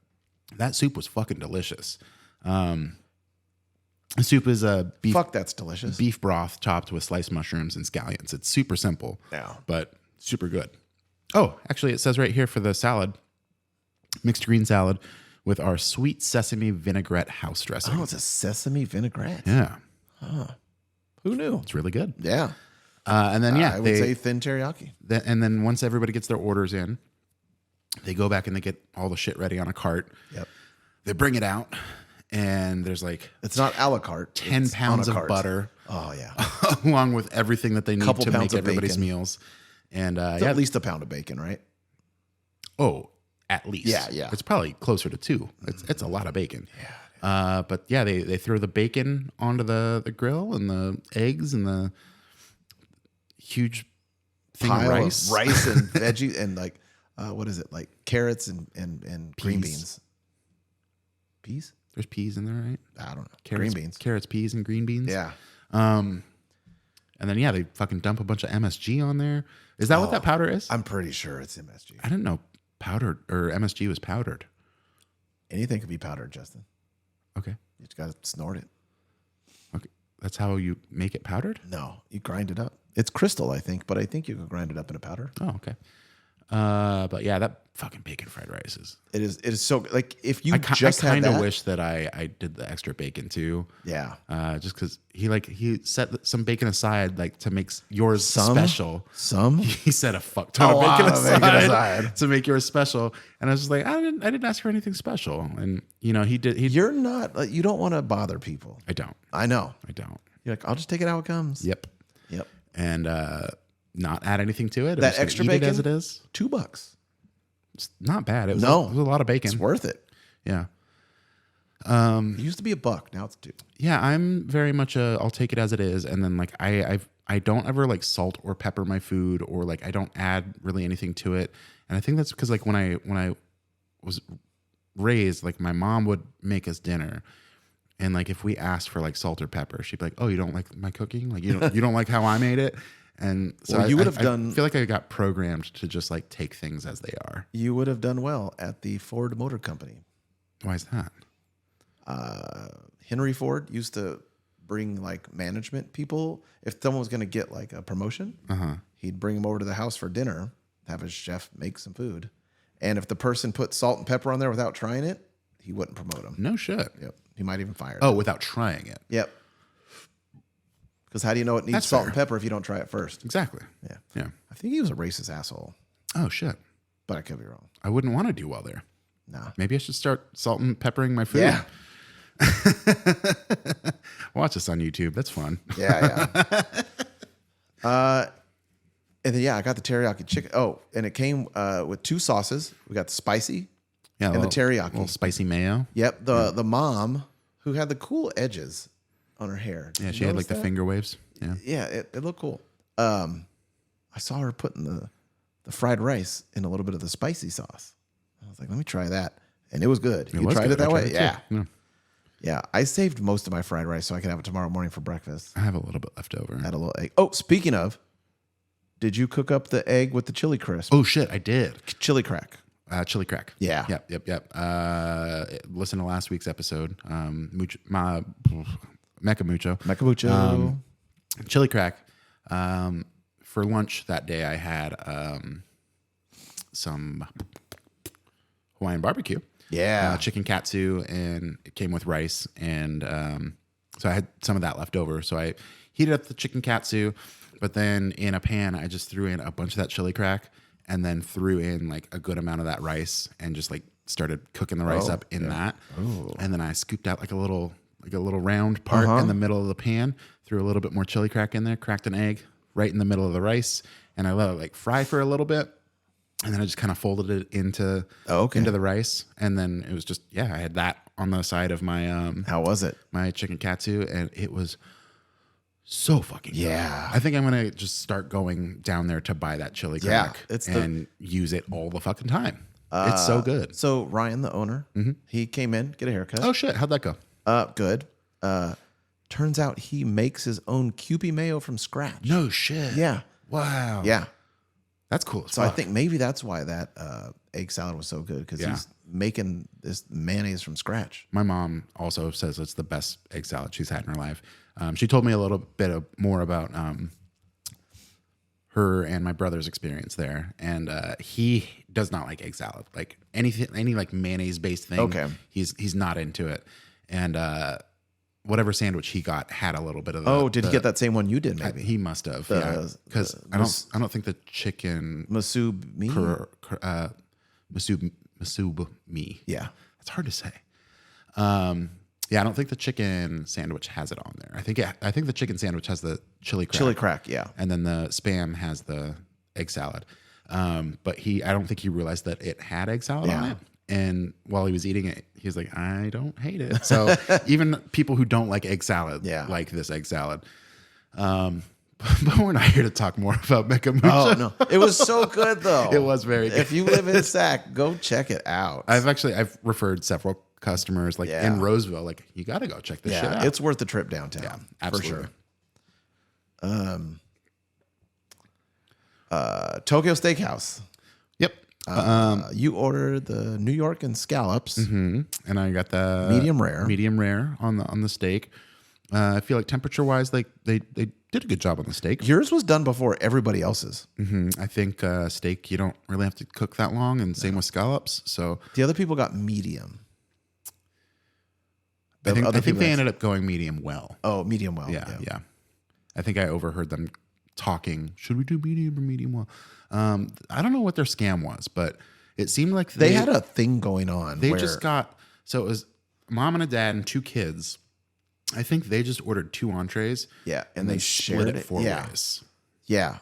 that soup was fucking delicious. The soup is a beef. Fuck, that's delicious. Beef broth topped with sliced mushrooms and scallions. It's super simple, Yeah. but super good. Oh, actually, it says right here for the salad, mixed green salad with our sweet sesame vinaigrette house dressing. Oh, it's a sesame vinaigrette. Yeah, Who knew? it's really good. Yeah. And then I would say thin teriyaki. and then once everybody gets their orders in, they go back and they get all the shit ready on a cart. Yep. They bring it out, and there's like It's not a la carte. 10 It's pounds on of a cart. butter, Oh yeah. along with everything that they need Couple to pounds make of everybody's bacon. meals. And It's at least a pound of bacon, right? Oh, at least. Yeah. It's probably closer to 2. It's a lot of bacon. Yeah. But yeah, they throw the bacon onto the grill and the eggs and the huge thing Pile of rice. of rice and veggie and like what is it? Like carrots and green beans. Peas? There's peas in there, right? I don't know. Carrots, Green beans. Carrots, peas, and green beans. Yeah. And then yeah, they fucking dump a bunch of MSG on there. Is that what that powder is? I'm pretty sure it's MSG. I didn't know powdered or MSG was powdered. Anything could be powdered, Justin. Okay. You just got to snort it. Okay. That's how you make it powdered? No, you grind it up. It's crystal, I think, but I think you can grind it up in a powder. Oh, okay. But yeah, that fucking bacon fried rice is. It is so like if you I just kind had of that, wish that I did the extra bacon too. Yeah. Just because he set some bacon aside like to make yours Some? special. Some? He set a fuck ton A of bacon lot of bacon aside. to make yours special, and I was just like, I didn't ask for anything special, and you know he did. You're not. You don't want to bother people. I don't. I know. I don't. You're like, I'll just take it how it comes. Yep. Yep. And not add anything to it. I'm That just gonna extra eat bacon it as it is. $2. It's not bad. It was No. it was a lot of bacon. It's worth it. Yeah. It used to be $1. Now it's $2. Yeah, I'm very much I'll take it as it is, and then like I don't ever like salt or pepper my food, or like I don't add really anything to it, and I think that's because like when I was raised, like my mom would make us dinner, and like if we asked for like salt or pepper, she'd be like, "Oh, you don't like my cooking? Like you don't like how I made it?" And so Well, you would have I done- feel like I got programmed to just like take things as they are. You would have done well at the Ford Motor Company. Why is that? Henry Ford used to bring like management people. If someone was going to get like a promotion, he'd bring them over to the house for dinner, have his chef make some food, And if the person put salt and pepper on there without trying it, he wouldn't promote them. No shit. Yep. He might even fire Oh, them. without trying it. Yep. Because how do you know it needs That's salt fair. and pepper if you don't try it first? Exactly. Yeah. Yeah. I think he was a racist asshole, Oh, shit. but I could be wrong. I wouldn't want to do well there. Nah. Maybe I should start salt and peppering my food. Yeah. Watch this on YouTube. That's fun. Yeah. And then, I got the teriyaki chicken. Oh, and it came with 2 sauces. We got the spicy Yeah, and the teriyaki. little spicy mayo. Yep. The mom who had the cool edges on her hair. Did Yeah, you she had like notice the that? finger waves. Yeah. Yeah, it looked cool. I saw her putting the fried rice in a little bit of the spicy sauce. I was like, let me try that. And it was good. You was tried good. it that I way? tried it Yeah. too. Yeah. I saved most of my fried rice so I could have it tomorrow morning for breakfast. I have a little bit left over. Add a little egg. Oh, speaking of, did you cook up the egg with the chili crisp? Oh, shit. I did. Chili crack. Chili crack. Yeah. Yep. Listen to last week's episode. Mecha Mucho. Macamucho. Chili crack. For lunch that day, I had some Hawaiian barbecue. Yeah. Chicken katsu, and it came with rice. And so I had some of that left over. So I heated up the chicken katsu, but then in a pan, I just threw in a bunch of that chili crack and then threw in like a good amount of that rice and just like started cooking the rice up in that. And then I scooped out like a little round part in the middle of the pan, threw a little bit more chili crack in there, cracked an egg right in the middle of the rice, and I let it like fry for a little bit. And then I just kind of folded it into the rice. And then it was just, I had that on the side of my How was it? my chicken katsu, and it was so fucking good. Yeah. I think I'm gonna just start going down there to buy that chili crack and use it all the fucking time. It's so good. So Ryan, the owner, he came in, get a haircut. Oh shit, how'd that go? Good. Turns out he makes his own Kewpie mayo from scratch. No shit. Yeah. Wow. Yeah. That's cool. So I think maybe that's why that egg salad was so good, because he's making this mayonnaise from scratch. My mom also says it's the best egg salad she's had in her life. She told me a little bit more about her and my brother's experience there, and he does not like egg salad. Like any like mayonnaise based thing. Okay. He's not into it, and whatever sandwich he got had a little bit of. Did he get that same one you did? Maybe he must have. Because I don't think the chicken masub me. masub me. Yeah, it's hard to say. I don't think the chicken sandwich has it on there. I think the chicken sandwich has the chili crack. Chili crack, yeah. And then the Spam has the egg salad. But I don't think he realized that it had egg salad on it. And while he was eating it, he was like, I don't hate it. So even people who don't like egg salad like this egg salad. But we're not here to talk more about Mecha Mucho. Oh, no. It was so good, though. It was very good. If you live in Sac, go check it out. I've referred several customers in Roseville, like, you got to go check this shit out. It's worth the trip downtown. Yeah, absolutely. For sure. Tokyo Steakhouse. Yep. You ordered the New York and scallops. And I got the medium rare on the steak. I feel like temperature wise, like they did a good job on the steak. Yours was done before everybody else's. I think steak, you don't really have to cook that long, and same with scallops. So the other people got medium. I think they ended up going medium well. Oh, medium well. Yeah. I think I overheard them talking. Should we do medium or medium well? I don't know what their scam was, but it seemed like they had a thing going on. They just got, so it was a mom and a dad and 2 kids. I think they just ordered 2 entrees. Yeah, and they shared it 4 ways. Yeah,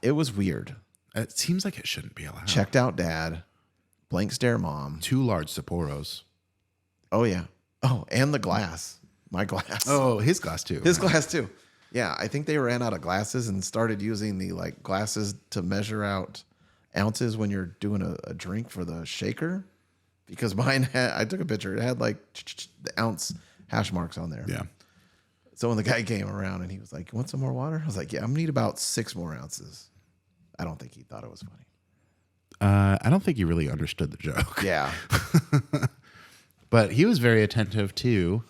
it was weird. It seems like it shouldn't be allowed. Checked out dad, blank stare mom. 2 large Sapporos. Oh yeah. Oh, and the glass. My glass. Oh, his glass too. His glass too. Yeah, I think they ran out of glasses and started using the glasses to measure out ounces when you're doing a drink for the shaker. Because mine had, I took a picture. It had the ounce hash marks on there. Yeah. So when the guy came around and he was like, "You want some more water?" I was like, "Yeah, I'm gonna need about 6 more ounces." I don't think he thought it was funny. I don't think he really understood the joke. Yeah. But he was very attentive too.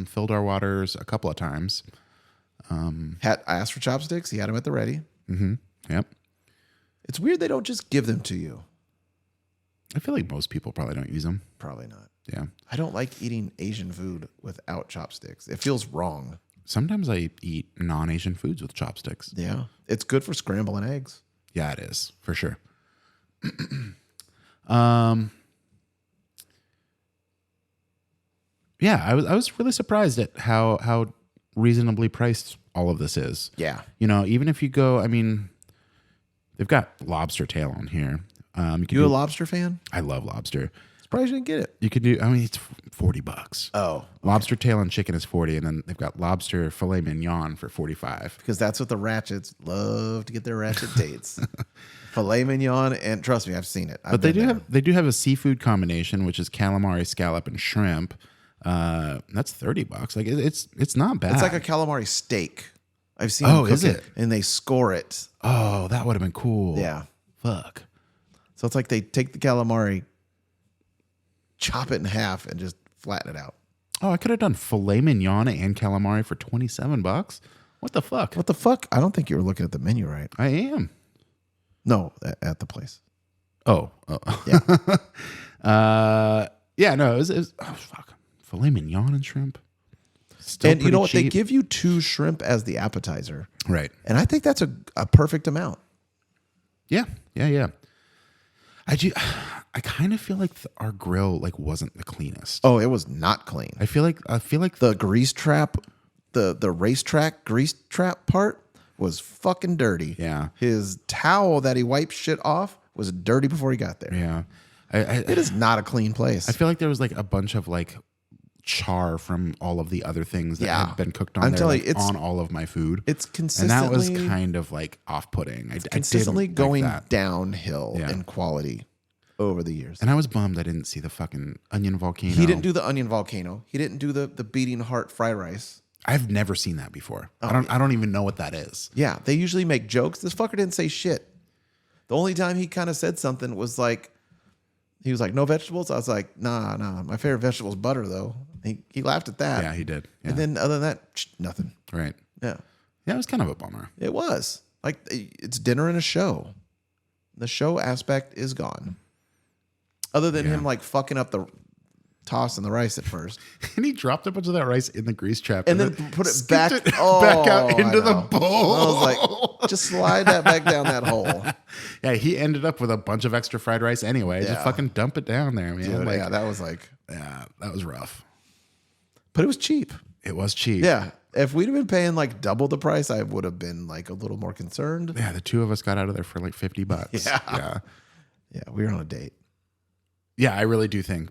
Filled our waters a couple of times. I asked for chopsticks. He had them at the ready. Mm-hmm. Yep. It's weird they don't just give them to you. I feel like most people probably don't use them. Probably not. Yeah. I don't like eating Asian food without chopsticks. It feels wrong. Sometimes I eat non-Asian foods with chopsticks. Yeah. It's good for scrambling eggs. Yeah, it is for sure. Yeah, I was really surprised at how reasonably priced all of this is. Yeah. You know, even if you go, I mean, they've got lobster tail on here. You a lobster fan? I love lobster. Surprised you didn't get it. You could do, I mean, it's $40. Oh. Okay. Lobster tail and chicken is 40, and then they've got lobster filet mignon for 45. Because that's what the ratchets love to get their ratchet dates. Filet mignon, and trust me, I've seen it. But they do have a seafood combination, which is calamari, scallop, and shrimp. That's $30. Like it's not bad. It's like a calamari steak. I've seen them cook is it? And they score it. Oh, that would have been cool. Yeah. Fuck. So it's like they take the calamari, chop it in half, and just flatten it out. Oh, I could have done filet mignon and calamari for $27. What the fuck? What the fuck? I don't think you were looking at the menu right. I am. No, at the place. Oh. Yeah. Yeah, no, it was oh fuck. Filet mignon and shrimp. Still And you know what? cheap. They give you 2 shrimp as the appetizer. Right. And I think that's a perfect amount. Yeah. I kind of feel like our grill like wasn't the cleanest. Oh, it was not clean. I feel like The grease trap, the racetrack grease trap part was fucking dirty. Yeah. His towel that he wiped shit off was dirty before he got there. Yeah. It is not a clean place. I feel like there was like a bunch of like char from all of the other things that had been cooked on I'm there, telling like, you, it's- on all of my food. It's And consistently that was kind of like off-putting. I consistently didn't going like that. downhill Yeah. in quality over the years. And I was bummed I didn't see the fucking onion volcano. He didn't do the onion volcano. He didn't do the beating heart fried rice. I've never seen that before. Oh, I don't even know what that is. Yeah, they usually make jokes. This fucker didn't say shit. The only time he kind of said something was like, he was like, no vegetables? I was like, nah. My favorite vegetable is butter, though. He laughed at that. Yeah, he did. Yeah. And then other than that, nothing. Right. Yeah, Yeah, it was kind of a bummer. it was. Like, it's dinner and a show. The show aspect is gone. Other than him, like, fucking up the toss and the rice at first. And he dropped a bunch of that rice in the grease trap And then put it scooped back, back out I into the know. bowl. I was like, just slide that back down that hole. Yeah, he ended up with a bunch of extra fried rice anyway. Just Yeah. fucking dump it down there, man. Dude, Like, yeah, that was like, yeah, that was rough. but it was cheap. It was cheap. Yeah. If we'd have been paying like double the price, I would have been like a little more concerned. Yeah, the two of us got out of there for like $50. Yeah. Yeah. Yeah, we were on a date Yeah, I really do think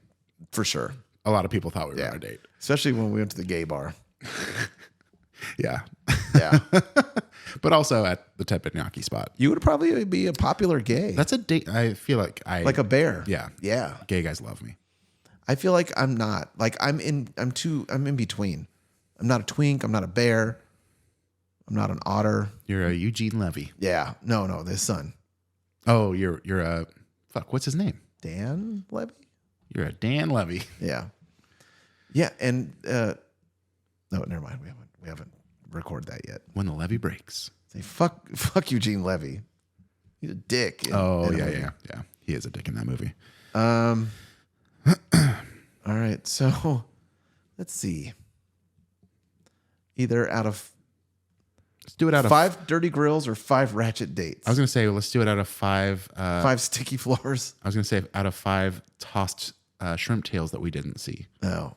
for sure. a lot of people thought we were Yeah. on a date. Especially when we went to the gay bar. Yeah. Yeah. But also at the Teppanyaki spot. You would probably be a popular gay. That's a date. I feel like like a bear. Yeah. Yeah. Gay guys love me. I feel like I'm not. Like I'm in between. I'm not a twink. I'm not a bear. I'm not an otter. You're a Eugene Levy. Yeah. No, this son. Oh, you're a fuck. What's his name? Dan Levy? You're a Dan Levy. Yeah. Yeah. And no, never mind. We haven't recorded that yet. When the levee breaks. Say fuck Eugene Levy. He's a dick. in a movie. Yeah. He is a dick in that movie. All right. So let's see. Either out of Let's do it out of 5 dirty grills or 5 ratchet dates. I was gonna say let's do it out of 5. 5 sticky floors. I was gonna say out of 5 tossed shrimp tails that we didn't see. No,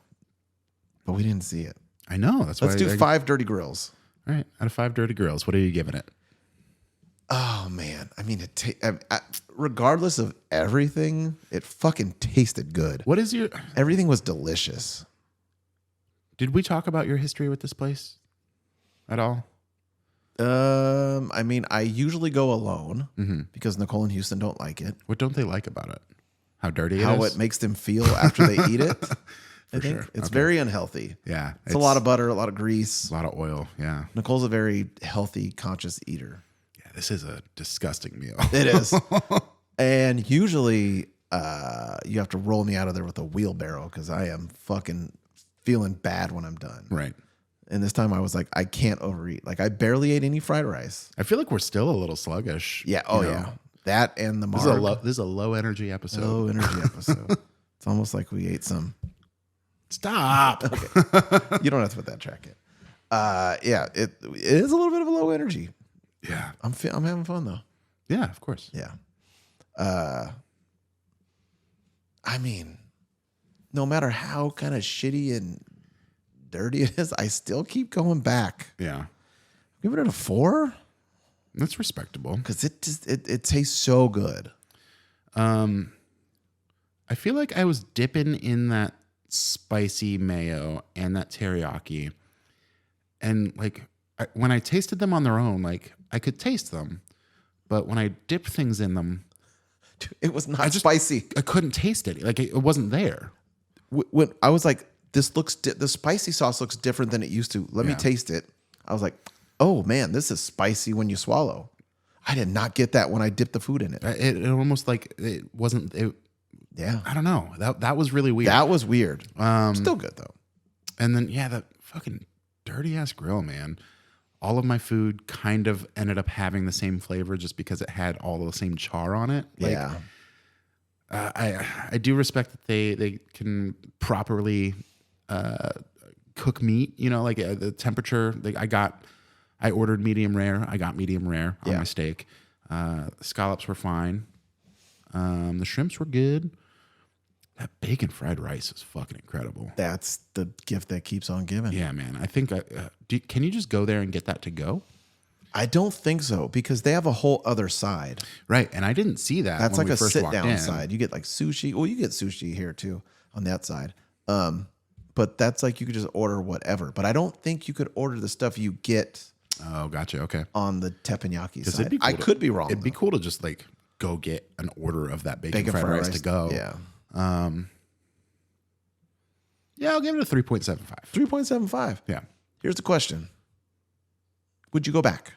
but we didn't see it. I know. That's Let's why. do 5 dirty grills. All right, out of 5 dirty grills, what are you giving it? Oh man, I mean, regardless of everything, it fucking tasted good. What is your? Everything was delicious. Did we talk about your history with this place at all? I mean, I usually go alone because Nicole and Houston don't like it. What don't they like about it? How dirty How it is? it makes them feel after they eat it. I think sure. it's Okay. very unhealthy. Yeah, It's a lot of butter, a lot of grease. a lot of oil. Yeah, Nicole's a very healthy, conscious eater. yeah. This is a disgusting meal. It is. And usually you have to roll me out of there with a wheelbarrow because I am fucking feeling bad when I'm done. Right. And this time I was like, I can't overeat. Like I barely ate any fried rice. I feel like we're still a little sluggish. Yeah. Oh, you know? yeah. That and the marg. This is a low energy episode. Low energy episode. It's almost like we ate some. Stop. Okay. You don't have to put that track in. Yeah, it is a little bit of a low energy. Yeah. I'm having fun though. Yeah, of course. Yeah. I mean, no matter how kind of shitty and dirty it is, I still keep going back. Yeah. Giving it a 4 That's respectable. because it tastes so good. I feel like I was dipping in that spicy mayo and that teriyaki. And like when I tasted them on their own, like I could taste them. But when I dipped things in them, It was not spicy. I couldn't taste it. Like it wasn't there. When I was like, the spicy sauce looks different than it used to. Let me taste it. I was like, oh man, this is spicy when you swallow. I did not get that when I dipped the food in it. It almost like it wasn't. Yeah. I don't know. That was really weird. That was weird. Still good though. And then that fucking dirty ass grill, man. All of my food kind of ended up having the same flavor just because it had all the same char on it. Like, Yeah. I do respect that they can properly cook meat. You know, like the temperature. Like I ordered medium rare. I got medium rare on my steak. Scallops were fine. The shrimps were good. That bacon fried rice is fucking incredible. That's the gift that keeps on giving. Yeah, man. I think, can you just go there and get that to go? I don't think so because they have a whole other side. Right. And I didn't see that. That's when like we a first sit walked down in. side. You get like sushi. Well, you get sushi here too on that side. But that's like you could just order whatever. But I don't think you could order the stuff you get. Oh, gotcha. Okay. On the teppanyaki side. Cool I could be wrong. It'd be cool to just like go get an order of that bacon fried rice to go. Yeah. Yeah, I'll give it a 3.75. 3.75. Yeah. Here's the question. Would you go back?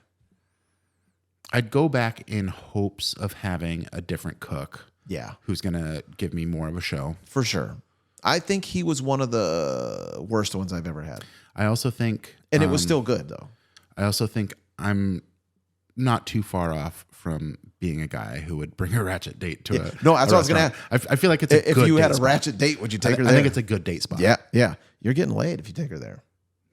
I'd go back in hopes of having a different cook. Yeah. Who's going to give me more of a show. For sure. I think he was one of the worst ones I've ever had. I also think... And it was still good, though. I also think I'm not too far off from being a guy who would bring a ratchet date to a No, that's what I was going to ask. I feel like it's a good if you had a spot. ratchet date, would you take her there? I think it's a good date spot. Yeah, yeah. You're getting laid if you take her there.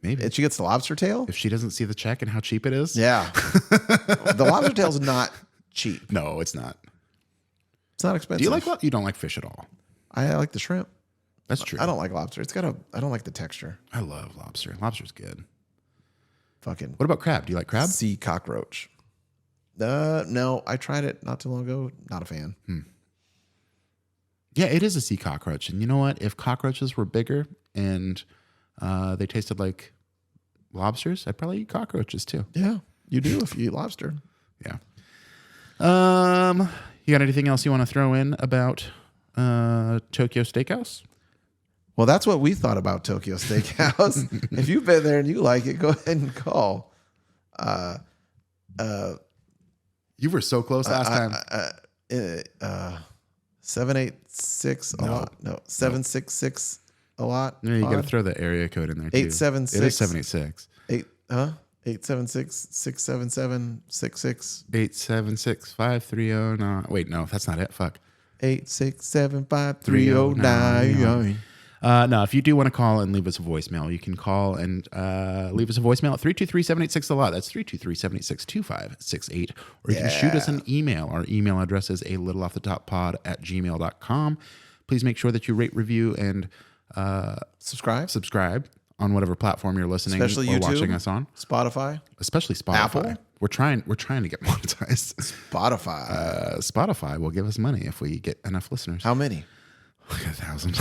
Maybe. If she gets the lobster tail? If she doesn't see the check and how cheap it is? Yeah. The lobster tail's not cheap. No, it's not. It's not expensive. Do you like you don't like fish at all? I like the shrimp. That's true. I don't like lobster. I don't like the texture. I love lobster. Lobster's good. Fucking. What about crab? Do you like crab? Sea cockroach. No, I tried it not too long ago. Not a fan. Yeah, it is a sea cockroach. And you know what? If cockroaches were bigger and they tasted like lobsters, I'd probably eat cockroaches too. Yeah, you do if you eat lobster. Yeah. You got anything else you want to throw in about Tokyo Steakhouse? Well, that's what we thought about Tokyo Steakhouse. If you've been there and you like it, go ahead and call. You were so close last time. 786 a lot. No, 766 a lot. Yeah, you got to throw the area code in there too. 876. It is 786. 876 677 66. 876-5309. Wait, no, that's not it. Fuck. 8675309. No, if you do want to call and leave us a voicemail, you can call and leave us a voicemail at 323-786-a-lot. That's 323-786-2568. Or you can shoot us an email. Our email address is alittleoffthetoppod@gmail.com. Please make sure that you rate, review, and Subscribe. on whatever platform you're listening Especially or YouTube, watching us on. Spotify. Especially Spotify. Apple? We're trying to get monetized. Spotify. Spotify will give us money if we get enough listeners. How many? Like 1,000.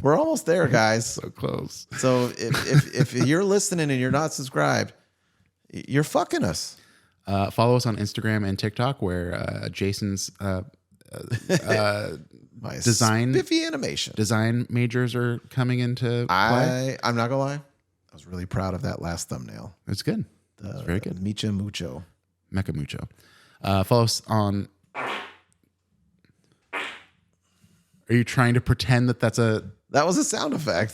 We're almost there, guys. So close. So if you're listening and you're not subscribed, you're fucking us. Follow us on Instagram and TikTok where Jason's My design spiffy animation. design majors are coming into play. I'm not gonna lie. I was really proud of that last thumbnail. It's good. It's very good. Micha Mucho. Mecha Mucho. Follow us on. Are you trying to pretend that that's a? That was a sound effect.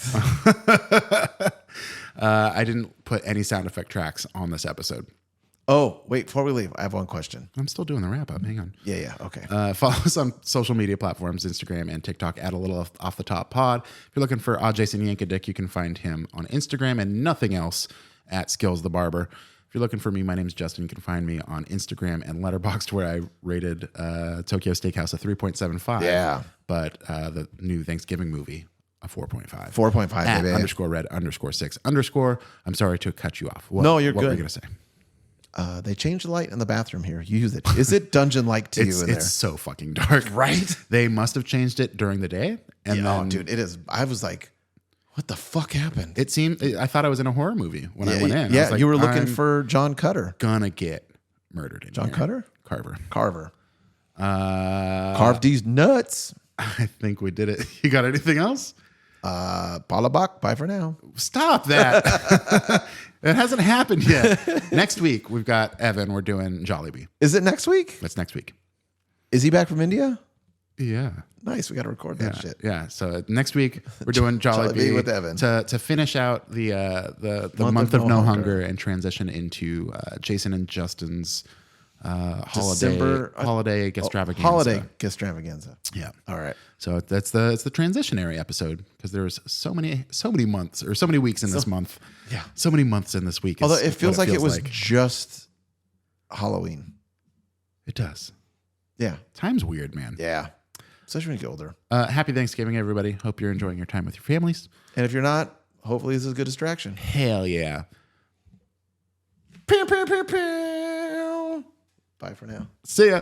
I didn't put any sound effect tracks on this episode. Oh, wait, before we leave, I have one question. I'm still doing the wrap up. Hang on. Yeah. Okay. Follow us on social media platforms, Instagram and TikTok at a little off the top pod. If you're looking for Jason Yankadick, you can find him on Instagram and nothing else at Skills the Barber. If you're looking for me, my name's Justin. You can find me on Instagram and Letterboxd, where I rated Tokyo Steakhouse a 3.75. Yeah. But the new Thanksgiving movie, a 4.5. 4.5, baby. _red_6_. I'm sorry to cut you off. No, you're good. What were you going to say? They changed the light in the bathroom here. You use it. Is it dungeon-like to you in there? It's so fucking dark. Right? They must have changed it during the day. And then, dude, it is. I was like, what the fuck happened? I thought I was in a horror movie when I went in. Yeah, I was like, you were looking for John Cutter. Gonna get murdered in John here. Cutter? Carver. Carved these nuts. I think we did it. You got anything else? Paula Bach, bye for now. Stop that. It hasn't happened yet. Next week, we've got Evan. We're doing Jollibee. Is it next week? That's next week. Is he back from India? Yeah. Nice. We got to record that shit. Yeah. So next week we're doing Jollibee with Evan to finish out the month of no hunger and transition into Jason and Justin's holiday extravaganza. Holiday extravaganza. Yeah. All right. So it's the transitionary episode because there's so many months or so many weeks in this month. Yeah. So many months in this week. Although it feels like it was just Halloween. It does. Yeah. Time's weird, man. Yeah. Especially when you get older. Happy Thanksgiving, everybody. Hope you're enjoying your time with your families. And if you're not, hopefully this is a good distraction. Hell yeah. Pew, pew, pew, pew. Bye for now. See ya.